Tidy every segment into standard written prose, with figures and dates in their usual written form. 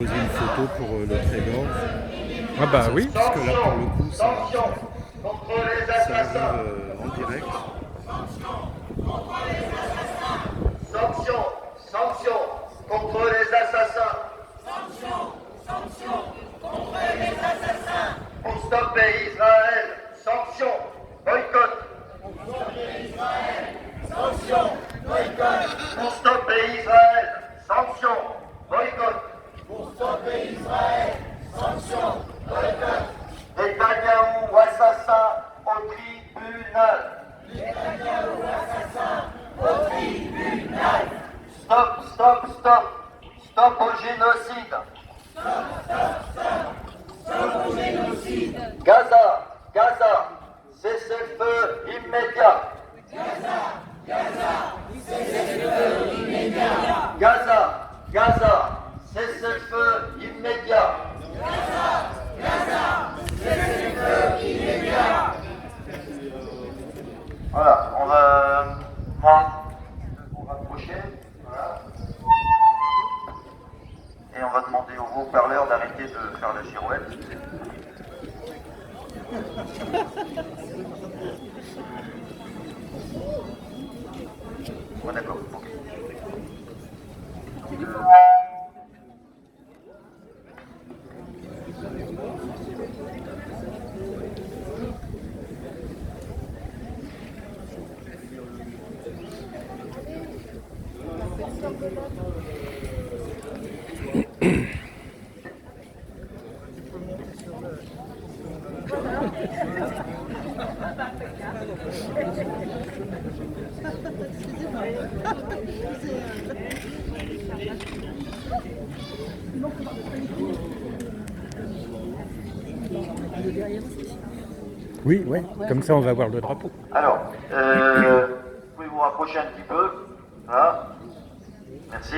Poser une photo pour le Trégor. Ah bah oui. Parce que là, pour le coup, ça arrive en direct. Sanctions contre les assassins. Pour stopper Israël. Sanctions, boycott. Pour stopper Israël. Sanctions, boycott. Netanyahou assassin au tribunal. Stop, stop, stop. Stop au génocide. Gaza, Gaza, cessez-le-feu immédiat. Gaza, Gaza, cessez-le-feu immédiat. Voilà, on va vous rapprocher. Voilà. Et on va demander aux haut-parleurs d'arrêter de faire la girouette. Bon, d'accord. Ok. Oui, ouais. Comme ça, on va voir le drapeau. Alors, vous pouvez vous rapprocher un petit peu. Voilà. Merci.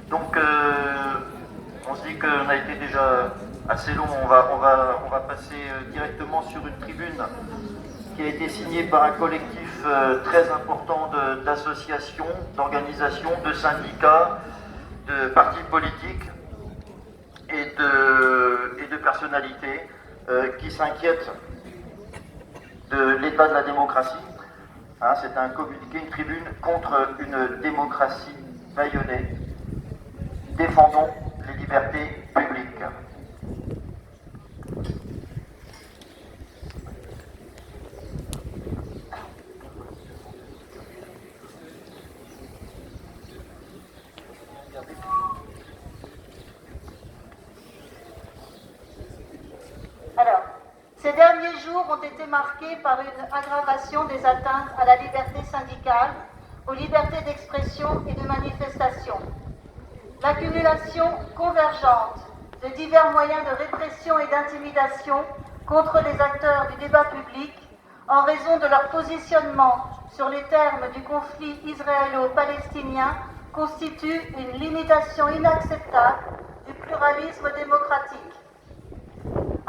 Donc, on se dit qu'on a été déjà assez long. On va passer directement sur une tribune qui a été signée par un collectif très important d'associations, d'organisations, de syndicats, de partis politiques et de personnalités qui s'inquiètent de l'état de la démocratie. Hein, c'est un communiqué, une tribune contre une démocratie bâillonnée. Défendons les libertés publiques. Alors, ces derniers jours ont été marqués par une aggravation des atteintes à la liberté syndicale, aux libertés d'expression et de manifestation. L'accumulation convergente de divers moyens de répression et d'intimidation contre les acteurs du débat public en raison de leur positionnement sur les termes du conflit israélo-palestinien constitue une limitation inacceptable du pluralisme démocratique.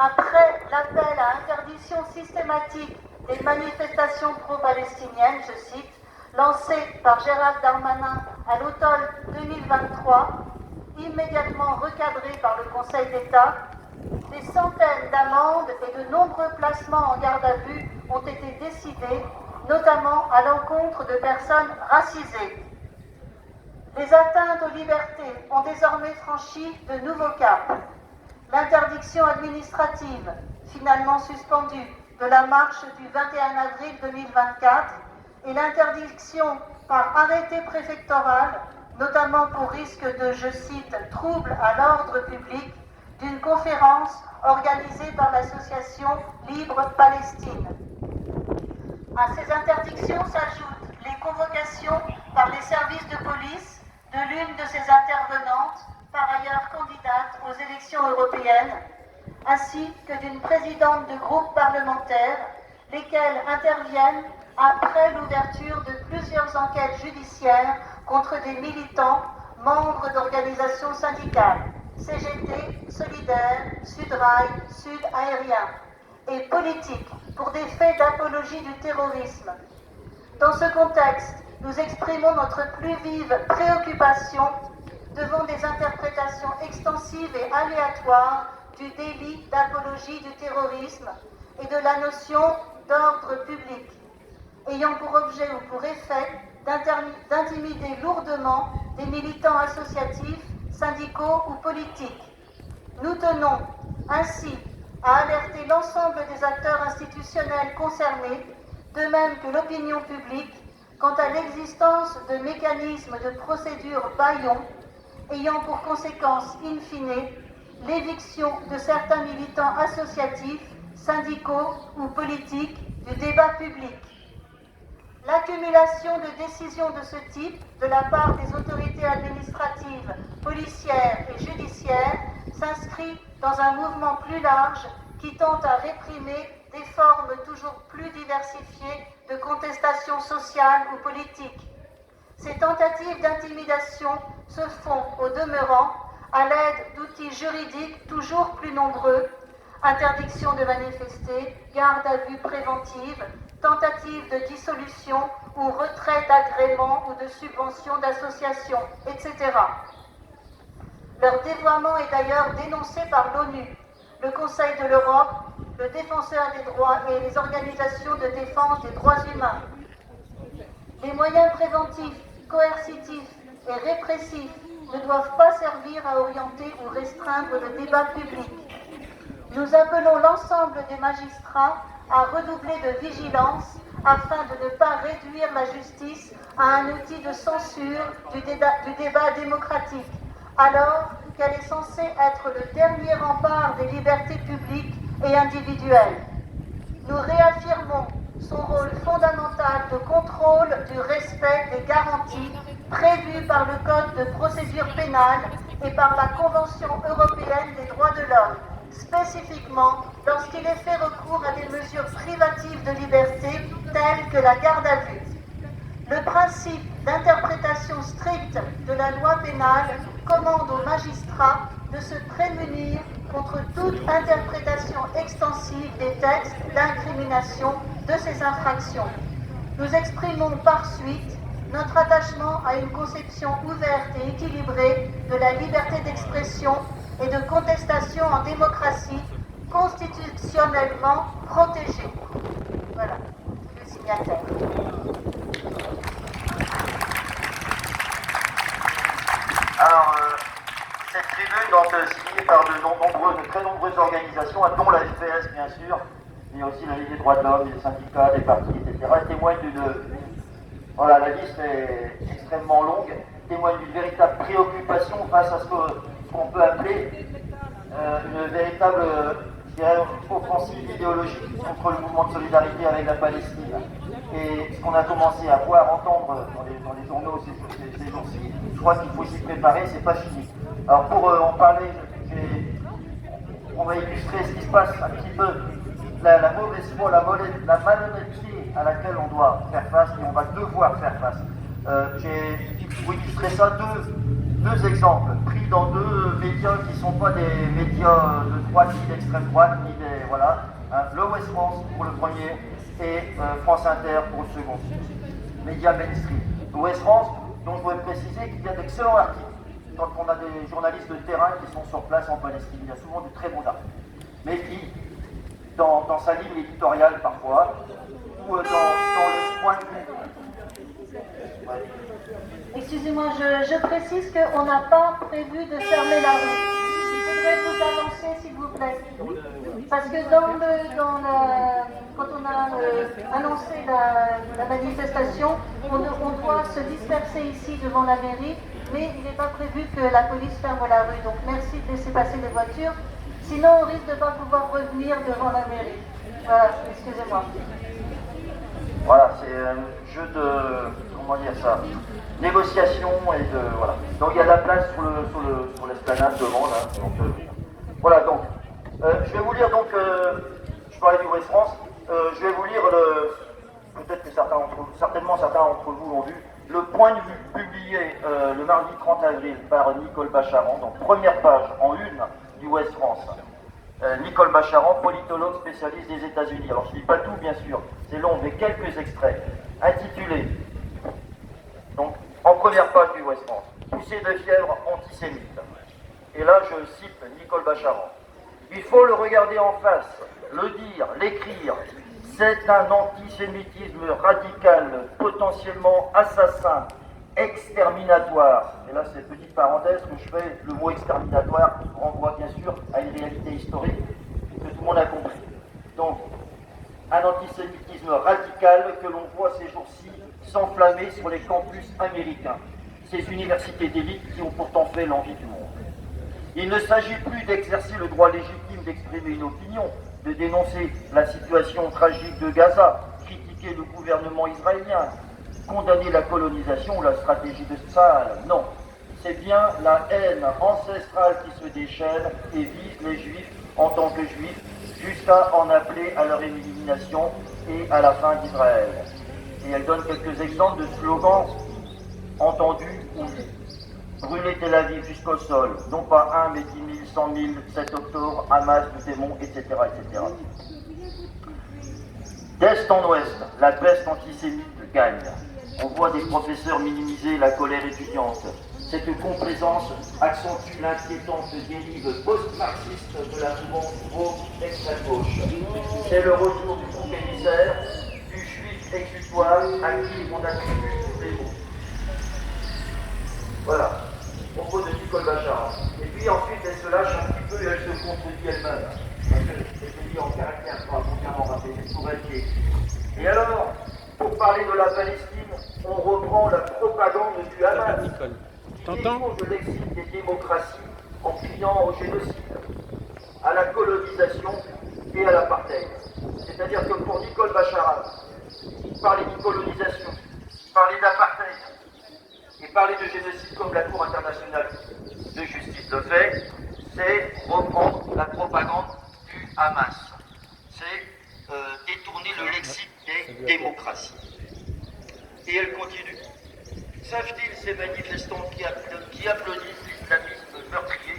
Après l'appel à interdiction systématique des manifestations pro-palestiniennes, je cite, lancé par Gérald Darmanin à l'automne 2023, immédiatement recadré par le Conseil d'État, des centaines d'amendes et de nombreux placements en garde à vue ont été décidés, notamment à l'encontre de personnes racisées. Les atteintes aux libertés ont désormais franchi de nouveaux caps. L'interdiction administrative, finalement suspendue, de la marche du 21 avril 2024 et l'interdiction par arrêté préfectoral, notamment pour risque de, je cite, trouble à l'ordre public, d'une conférence organisée par l'association Libre Palestine. À ces interdictions s'ajoutent les convocations par les services de police de l'une de ces intervenantes, par ailleurs candidate aux élections européennes, ainsi que d'une présidente de groupe parlementaire, lesquelles interviennent après l'ouverture de plusieurs enquêtes judiciaires contre des militants, membres d'organisations syndicales, CGT, Solidaire, Sudrail, Sud Aérien, et politiques pour des faits d'apologie du terrorisme. Dans ce contexte, nous exprimons notre plus vive préoccupation devant des interprétations extensives et aléatoires du délit d'apologie du terrorisme et de la notion d'ordre public, ayant pour objet ou pour effet d'intimider lourdement des militants associatifs, syndicaux ou politiques. Nous tenons ainsi à alerter l'ensemble des acteurs institutionnels concernés, de même que l'opinion publique, quant à l'existence de mécanismes de procédure bâillons ayant pour conséquence in fine l'éviction de certains militants associatifs, syndicaux ou politiques du débat public. L'accumulation de décisions de ce type de la part des autorités administratives, policières et judiciaires s'inscrit dans un mouvement plus large qui tente à réprimer des formes toujours plus diversifiées de contestation sociale ou politique. Ces tentatives d'intimidation se font au demeurant à l'aide d'outils juridiques toujours plus nombreux, interdiction de manifester, garde à vue préventive, tentative de dissolution ou retrait d'agrément ou de subvention d'association, etc. Leur dévoiement est d'ailleurs dénoncé par l'ONU, le Conseil de l'Europe, le Défenseur des droits et les organisations de défense des droits humains. Les moyens préventifs, coercitifs et répressifs ne doivent pas servir à orienter ou restreindre le débat public. Nous appelons l'ensemble des magistrats à redoubler de vigilance afin de ne pas réduire la justice à un outil de censure du débat démocratique, alors qu'elle est censée être le dernier rempart des libertés publiques et individuelles. Nous réaffirmons son rôle fondamental de contrôle du respect des garanties prévues par le Code de procédure pénale et par la Convention européenne des droits de l'homme, spécifiquement lorsqu'il est fait recours à des mesures privatives de liberté telles que la garde à vue. Le principe d'interprétation stricte de la loi pénale commande aux magistrats de se prémunir contre toute interprétation extensive des textes d'incrimination de ces infractions. Nous exprimons par suite notre attachement à une conception ouverte et équilibrée de la liberté d'expression et de contestation en démocratie constitutionnellement protégée. Voilà, le signataire. Alors, cette tribune, donc, signée par de très nombreuses organisations, dont la FPS bien sûr, mais aussi la Ligue des droits de l'homme, les syndicats, les partis, etc., témoigne d'une... Voilà, la liste est extrêmement longue, témoigne d'une véritable préoccupation face à ce qu'on peut appeler une véritable offensive idéologique contre le mouvement de solidarité avec la Palestine. Et ce qu'on a commencé à voir, entendre dans les journaux ces jours-ci, je crois qu'il faut s'y préparer, c'est pas fini. Alors pour en parler, on va illustrer ce qui se passe un petit peu, la mauvaise foi, la malhonnêteté à laquelle on doit faire face et on va devoir faire face. Pour illustrer ça, deux exemples pris dans deux médias qui ne sont pas des médias de droite ni d'extrême droite, ni des. Voilà. Le Ouest France pour le premier et France Inter pour le second. Médias mainstream. Le Ouest France, dont je voudrais préciser qu'il y a d'excellents articles. Quand on a des journalistes de terrain qui sont sur place en Palestine, il y a souvent de très bons articles. Mais qui, dans sa ligne éditoriale parfois, ou dans le point de vue. Ouais. Excusez-moi, je précise qu'on n'a pas prévu de fermer la rue. Il faudrait vous avancer, s'il vous plaît. Parce que quand on a annoncé la manifestation, on doit se disperser ici devant la mairie, mais il n'est pas prévu que la police ferme la rue. Donc merci de laisser passer les voitures. Sinon, on risque de ne pas pouvoir revenir devant la mairie. Voilà, excusez-moi. Voilà, c'est un jeu de, comment dire ça, négociation et de, voilà. Donc il y a de la place sur l'esplanade devant, là. Donc, voilà, donc, je vais vous lire, donc, je parlais du Ouest France, je vais vous lire, peut-être que certainement certains d'entre vous l'ont vu, le point de vue publié le mardi 30 avril par Nicole Bacharan, donc première page en une du Ouest France. Nicole Bacharan, politologue spécialiste des États-Unis. Alors je ne lis pas tout bien sûr, c'est long, mais quelques extraits. Intitulé, donc en première page du Ouest France. poussée de fièvre antisémite. Et là, je cite Nicole Bacharan. Il faut le regarder en face, le dire, l'écrire. C'est un antisémitisme radical, potentiellement assassin, exterminatoire. Et là, c'est une petite parenthèse que je fais, le mot exterminatoire renvoie bien sûr à une réalité historique que tout le monde a compris. Donc, un antisémitisme radical que l'on voit ces jours-ci s'enflammer sur les campus américains, ces universités d'élite qui ont pourtant fait l'envie du monde. Il ne s'agit plus d'exercer le droit légitime d'exprimer une opinion, de dénoncer la situation tragique de Gaza, critiquer le gouvernement israélien, condamner la colonisation ou la stratégie de Tsahal. Non, c'est bien la haine ancestrale qui se déchaîne et vise les juifs en tant que juifs, jusqu'à en appeler à leur élimination et à la fin d'Israël. Et elle donne quelques exemples de slogans entendus ou lus. Brûler Tel Aviv jusqu'au sol, non pas 1 mais 10 000, 100 000, 7 octobre, Hamas, du démon, etc. etc. D'est en ouest, la peste antisémite gagne. On voit des professeurs minimiser la colère étudiante. Cette complaisance accentue l'inquiétante dérive post-marxiste de la mouvance extrême gauche. C'est le retour du bouc émissaire, du juif exutoire à qui on attribue tous les mots. Voilà, propos de Nicole Bacharan. Et puis ensuite, elle se lâche un petit peu et elle se contredit elle-même. Parce qu'elle se dit en caractère entièrement rappelé pour elle qui est. Et alors, pour parler de la Palestine, on reprend la propagande du Hamas. Qui défend de l'exil des démocraties en criant au génocide, à la colonisation et à l'apartheid. C'est-à-dire que pour Nicole Bacharan, parler de colonisation, parler d'apartheid, et parler de génocide comme la Cour internationale de justice le fait, c'est reprendre la propagande du Hamas. C'est détourner le lexique des démocraties. Et elle continue. Savent-ils ces manifestants qui applaudissent l'islamisme meurtrier,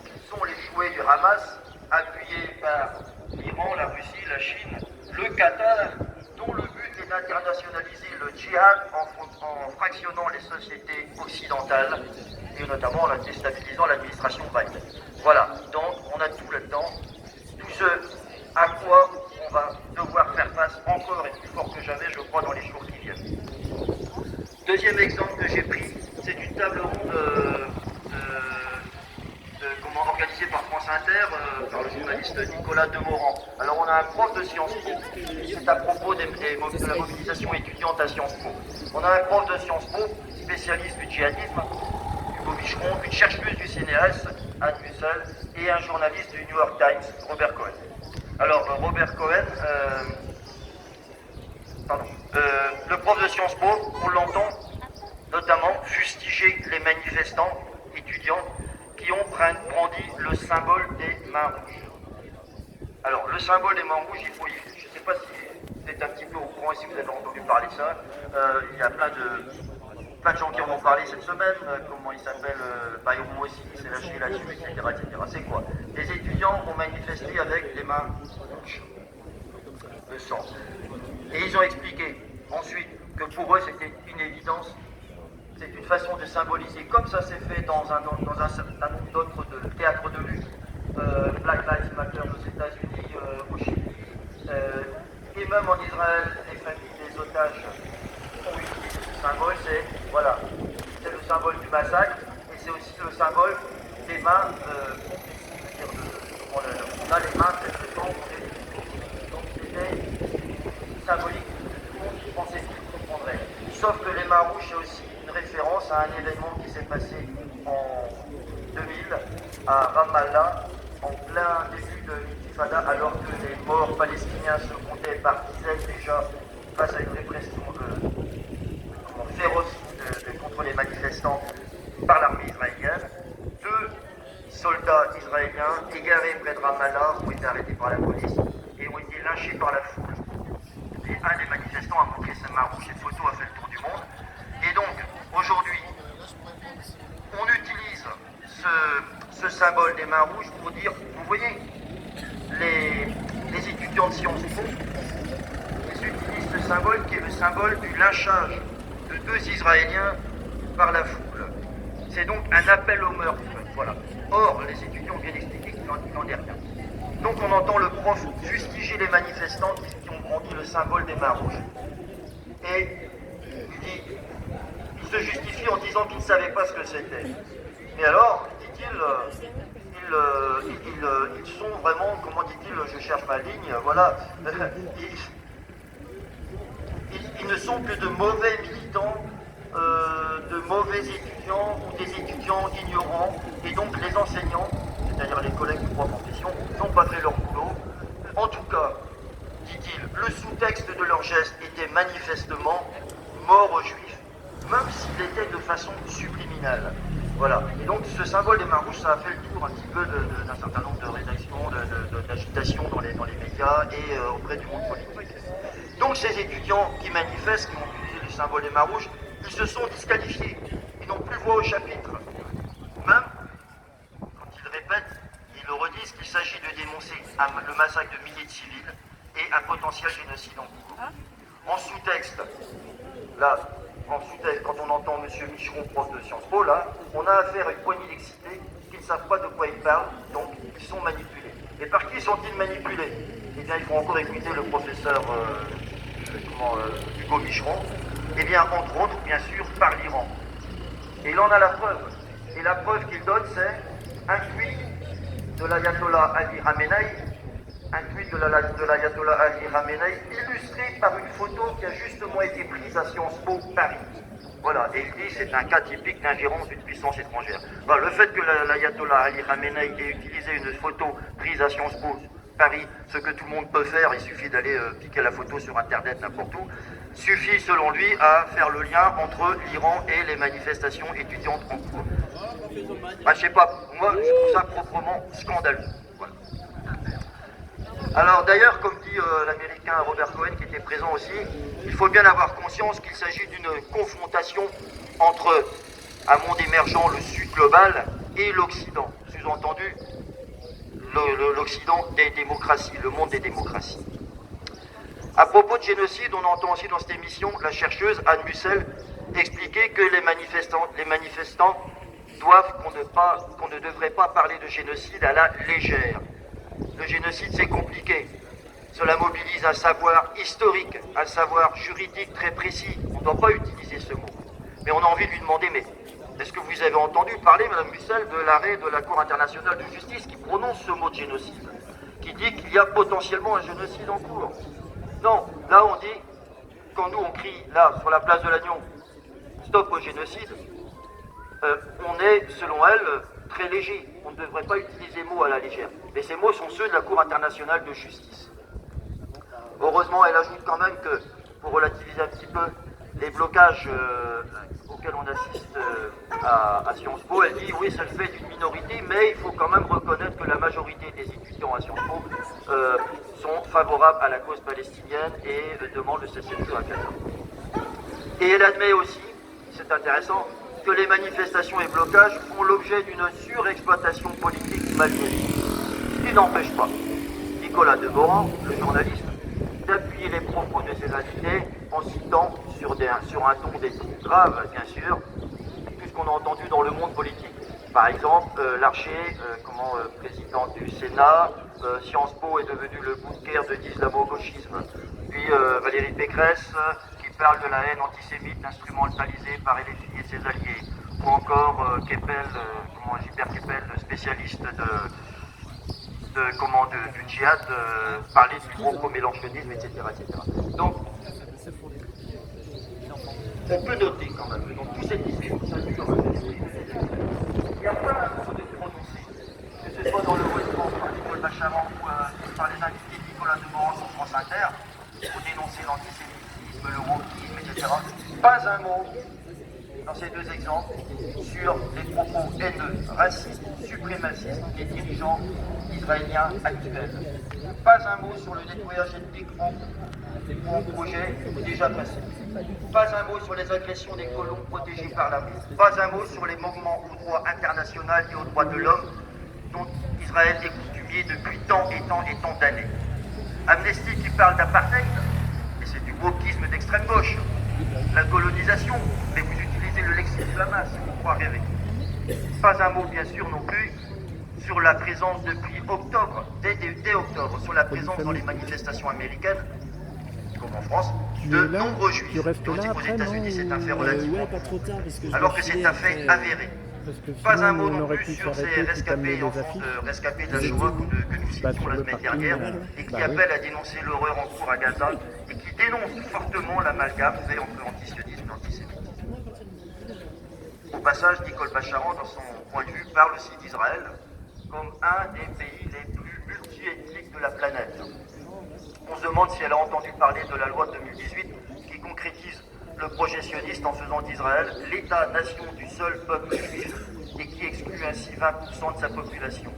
qui sont les jouets du Hamas, appuyés par l'Iran, la Russie, la Chine, le Qatar, dont le but est d'internationaliser le djihad en fractionnant les sociétés occidentales et notamment en déstabilisant l'administration Biden. Voilà, donc on a tout là-dedans, tout ce à quoi on va devoir faire face encore et plus fort que jamais, je crois, dans les jours qui viennent. Deuxième exemple que j'ai pris, c'est une table ronde organisée par France Inter, par le journaliste Nicolas Demorand. Alors on a un prof de Sciences Po, c'est à propos de la mobilisation étudiante à Sciences Po. On a un prof de Sciences Po, spécialiste du djihadisme, Hugo Bicheron, une chercheuse du CNRS, Anne Mussel, et un journaliste du New York Times, Robert Cohen. Alors Robert Cohen, le prof de Sciences Po, on l'entend notamment fustiger les manifestants étudiants qui ont brandi le symbole des mains rouges. Alors, le symbole des mains rouges, je ne sais pas si vous êtes un petit peu au courant et si vous avez entendu parler de ça. Il y a plein de gens qui en ont parlé cette semaine. Comment il s'appelle Bayrou aussi, qui s'est lâché là-dessus, etc., etc. C'est quoi? Les étudiants ont manifesté avec les mains rouges, le sang. Et ils ont expliqué ensuite que pour eux, c'était une évidence. C'est une façon de symboliser, comme ça s'est fait dans un certain nombre d'autres théâtres de lutte, Black Lives Matter aux États-Unis, au Chili, et même en Israël, les familles des otages ont utilisé ce symbole. C'est le symbole du massacre, et c'est aussi le symbole des mains on a les mains très donc c'était symbolique, tout le monde pensait qu'il comprendrait. Sauf que les mains rouges, c'est aussi une référence à un événement qui s'est passé en 2000 à Ramallah, en plein début de l'intifada, alors que les morts palestiniens se comptaient par dizaines déjà face à une répression féroce contre les manifestants par l'armée israélienne. 2 soldats israéliens égarés près de Ramallah ont été arrêtés par la police et ont été lynchés par la foule. Et un des manifestants a montré sa main rouge, cette photo a fait le tour du monde. Et donc, aujourd'hui, on utilise ce symbole des mains rouges pour dire, vous voyez, les étudiants de Sciences Po, ils utilisent ce symbole qui est le symbole du lynchage de 2 Israéliens par la foule. C'est donc un appel au meurtre. Voilà. Or, les étudiants viennent expliquer qu'il n'en est rien. Donc on entend le prof fustiger les manifestants qui ont brandi le symbole des mains rouges. Et il se justifie en disant qu'il ne savait pas ce que c'était. Mais alors, dit-il, ils sont vraiment, comment dit-il, je cherche ma ligne, voilà, ils ne sont que de mauvais militants, de mauvais étudiants ou des étudiants ignorants, et donc les enseignants, c'est-à-dire les collègues de prof en question, n'ont pas fait leur boulot. En tout cas, dit-il, le sous-texte de leur geste était manifestement mort aux juifs, même s'il était de façon subliminale. Voilà. Et donc ce symbole des mains rouges, ça a fait le tour un petit peu d'un certain nombre de rédactions, d'agitation dans les médias et auprès du monde politique. Donc ces étudiants qui manifestent, qui ont utilisé le symbole des mains rouges, ils se sont disqualifiés. Ils n'ont plus voix au chapitre. Même, quand ils répètent, ils le redisent qu'il s'agit de dénoncer le massacre de milliers de civils et un potentiel génocide en cours. En sous-texte, là, quand on entend M. Micheron, prof de Sciences Po, là, on a affaire à une poignée d'excités qui ne savent pas de quoi ils parlent, donc ils sont manipulés. Et par qui sont-ils manipulés? Eh bien, il faut encore écouter le professeur Hugo Micheron. Eh bien, entre autres, bien sûr, par l'Iran. Et il en a la preuve. Et la preuve qu'il donne, c'est un tweet de l'ayatollah Ali Khamenei, illustré par une photo qui a justement été prise à Sciences Po Paris. Voilà, et il dit c'est un cas typique d'ingérence d'une puissance étrangère. Voilà, le fait que l'ayatollah Ali Khamenei ait utilisé une photo prise à Sciences Po Paris, ce que tout le monde peut faire, il suffit d'aller piquer la photo sur internet n'importe où, suffit selon lui à faire le lien entre l'Iran et les manifestations étudiantes en cours. Ah, je sais pas, moi je trouve ça proprement scandaleux. Voilà. Alors d'ailleurs, comme dit l'américain Robert Cohen qui était présent aussi, il faut bien avoir conscience qu'il s'agit d'une confrontation entre un monde émergent, le Sud global, et l'Occident. Sous-entendu, l'Occident des démocraties, le monde des démocraties. À propos de génocide, on entend aussi dans cette émission la chercheuse Anne Mussel expliquer que les manifestants doivent qu'on ne devrait pas parler de génocide à la légère. Le génocide, c'est compliqué. Cela mobilise un savoir historique, un savoir juridique très précis. On ne doit pas utiliser ce mot. Mais on a envie de lui demander, mais est-ce que vous avez entendu parler, Madame Mussel, de l'arrêt de la Cour internationale de justice qui prononce ce mot de génocide, qui dit qu'il y a potentiellement un génocide en cours? Non, là on dit, quand nous on crie, là, sur la place de l'Agnon, stop au génocide, on est, selon elle, très léger. On ne devrait pas utiliser mots à la légère. Mais ces mots sont ceux de la Cour internationale de justice. Heureusement, elle ajoute quand même que, pour relativiser un petit peu les blocages auxquels on assiste à Sciences Po, elle dit oui, ça le fait d'une minorité, mais il faut quand même reconnaître que la majorité des étudiants à Sciences Po sont favorables à la cause palestinienne et demandent le cessez-le-feu à Gaza. Et elle admet aussi, c'est intéressant, que les manifestations et blocages font l'objet d'une surexploitation politique malienne. Ce qui n'empêche pas Nicolas Demorand, le journaliste, d'appuyer les propos de ses invités en citant sur un ton des trucs graves, bien sûr, tout ce qu'on a entendu dans le monde politique. Par exemple, Larcher, président du Sénat, Sciences Po est devenu le bunker de l'islamo-gauchisme. Puis Valérie Pécresse, qui parle de la haine antisémite instrumentalisée par LFI et ses alliés. Ou encore Gilbert Keppel, spécialiste du djihad, parler du gros pro-mélanchonisme, etc., etc. Donc, on peut noter quand même que dans toute cette discussion, ça dure, il n'y a pas un mot de prononcé, que ce soit dans le Westport par Nicole Bacharan ou par les invités de Nicolas Demorand sur France Inter, pour dénoncer l'antisémitisme, le wokisme, etc. Pas un mot dans ces deux exemples sur les propos haineux, racistes, suprémacistes des dirigeants israéliens actuels. Pas un mot sur le nettoyage ethnique en projet déjà passé. Pas un mot sur les agressions des colons protégés par la Russie. Pas un mot sur les mouvements au droit international et aux droits de l'homme dont Israël est coutumier depuis tant et tant d'années. Amnesty qui parle d'apartheid, et c'est du wokisme d'extrême gauche. La colonisation, mais vous utilisez le lexique du Hamas, vous croirez avec. Pas un mot, bien sûr, non plus sur la présence depuis octobre, dès octobre, sur la présence dans les manifestations américaines, comme en France, de nombreux juifs. Et aussi aux États-Unis, c'est un fait relativement alors que c'est un fait avéré. Pas un mot non plus sur ces rescapés enfants de rescapés de la Shoah que nous citions la semaine dernière et qui appellent à dénoncer l'horreur en cours à Gaza et qui dénoncent fortement l'amalgame fait entre antisionisme et antisémitisme. Au passage, Nicole Bacharan, dans son point de vue, parle aussi d'Israël comme un des pays les plus multiethniques de la planète. On se demande si elle a entendu parler de la loi de 2018 qui concrétise le projet sioniste en faisant d'Israël l'État-nation du seul peuple juif et qui exclut ainsi 20% de sa population.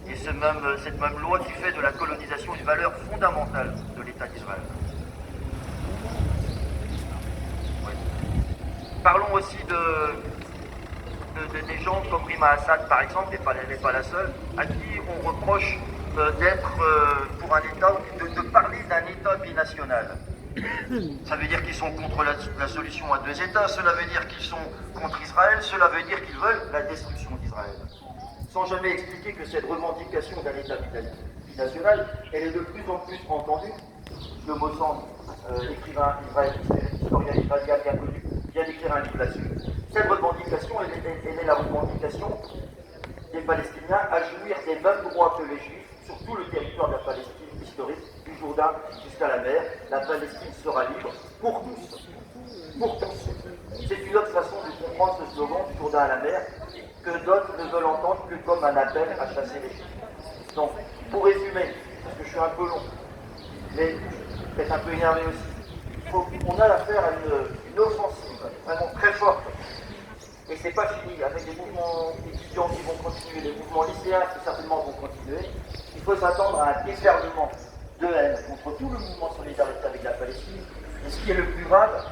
Et cette même loi qui fait de la colonisation une valeur fondamentale de l'État d'Israël. Ouais. Parlons aussi des gens comme Rima Assad par exemple, elle n'est pas la seule, à qui on reproche d'être pour un État, de parler d'un État binational. Ça veut dire qu'ils sont contre la solution à deux États, cela veut dire qu'ils sont contre Israël, cela veut dire qu'ils veulent la destruction d'Israël. Sans jamais expliquer que cette revendication d'un État binational, elle est de plus en plus entendue. Le Mossad, écrivain israélite, historien israélien bien connu, vient d'écrire un livre là-dessus. Cette revendication, elle est la revendication des Palestiniens à jouir des mêmes droits que les Juifs sur tout le territoire de la Palestine historique, du Jourdain jusqu'à la mer. La Palestine sera libre pour tous. Pour tous. C'est une autre façon de comprendre ce slogan du Jourdain à la mer que d'autres ne veulent entendre que comme un appel à chasser les Juifs. Donc, pour résumer, parce que je suis un peu long, mais peut-être un peu énervé aussi, on a affaire à une offensive vraiment très forte. Et c'est pas fini, avec des mouvements étudiants qui vont continuer, des mouvements lycéens qui certainement vont continuer. Il faut s'attendre à un déferlement de haine contre tout le mouvement de solidarité avec la Palestine. Et ce qui est le plus grave,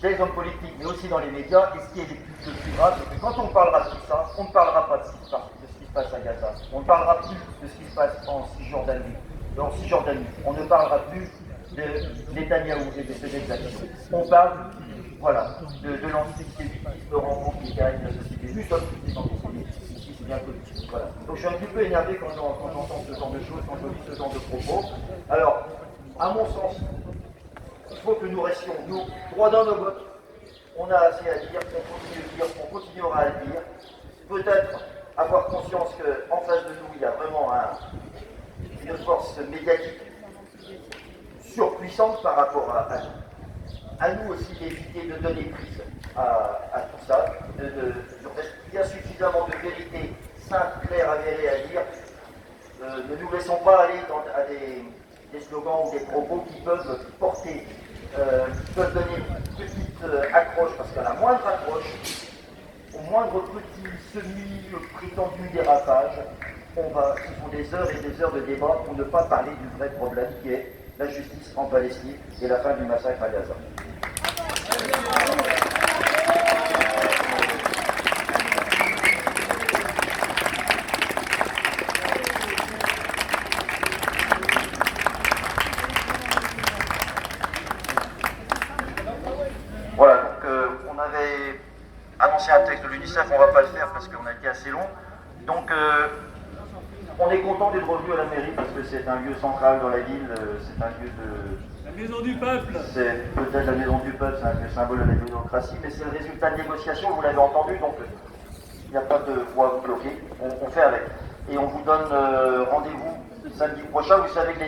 des hommes politiques, mais aussi dans les médias, et ce qui est le plus grave, c'est que quand on parlera de tout ça, on ne parlera pas de ce qui se passe à Gaza. On ne parlera plus de ce qui se passe en Cisjordanie. On ne parlera plus de Netanyahou et de ses exactions. On parle, voilà, de l'antisémitisme rencontre qui caractérise la société. Nous sommes tous des antisémites, ici c'est bien connu. Voilà. Donc je suis un petit peu énervé quand j'entends ce genre de choses, quand je lis ce genre de propos. Alors, à mon sens, il faut que nous restions, nous, droits dans nos bottes. On a assez à dire, on continue de dire, on continuera à le dire. Peut-être avoir conscience qu'en face de nous, il y a vraiment une force médiatique surpuissante par rapport à nous. À nous aussi d'éviter de donner prise à tout ça, il y a suffisamment de vérité simple, claire, avérée à dire. Ne nous laissons pas aller à des slogans ou des propos qui peuvent porter, qui peuvent donner une petite accroche, parce qu'à la moindre accroche, au moindre petit semi-prétendu dérapage, il faut des heures et des heures de débat pour ne pas parler du vrai problème qui est la justice en Palestine et la fin du massacre à Gaza. Voilà, donc on avait annoncé un texte de l'UNICEF, on ne va pas le faire parce qu'on a été assez long. Donc on est content d'être revenu à la mairie parce que c'est un lieu central dans la ville, c'est un lieu de... La maison du peuple. C'est peut-être la maison du peuple, c'est un lieu symbole de la démocratie, mais c'est le résultat de négociations, vous l'avez entendu, donc il n'y a pas de voie à vous bloquer, on fait avec. Et on vous donne rendez-vous samedi prochain, vous savez que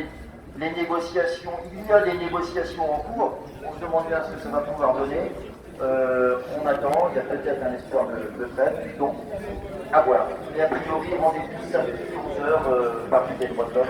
les négociations, il y a des négociations en cours, on se demande bien ce que ça va pouvoir donner. On attend, il y a peut-être un espoir de trêve, donc à voir. Et a priori, rendez-vous samedi 11h, partie des droits de l'homme.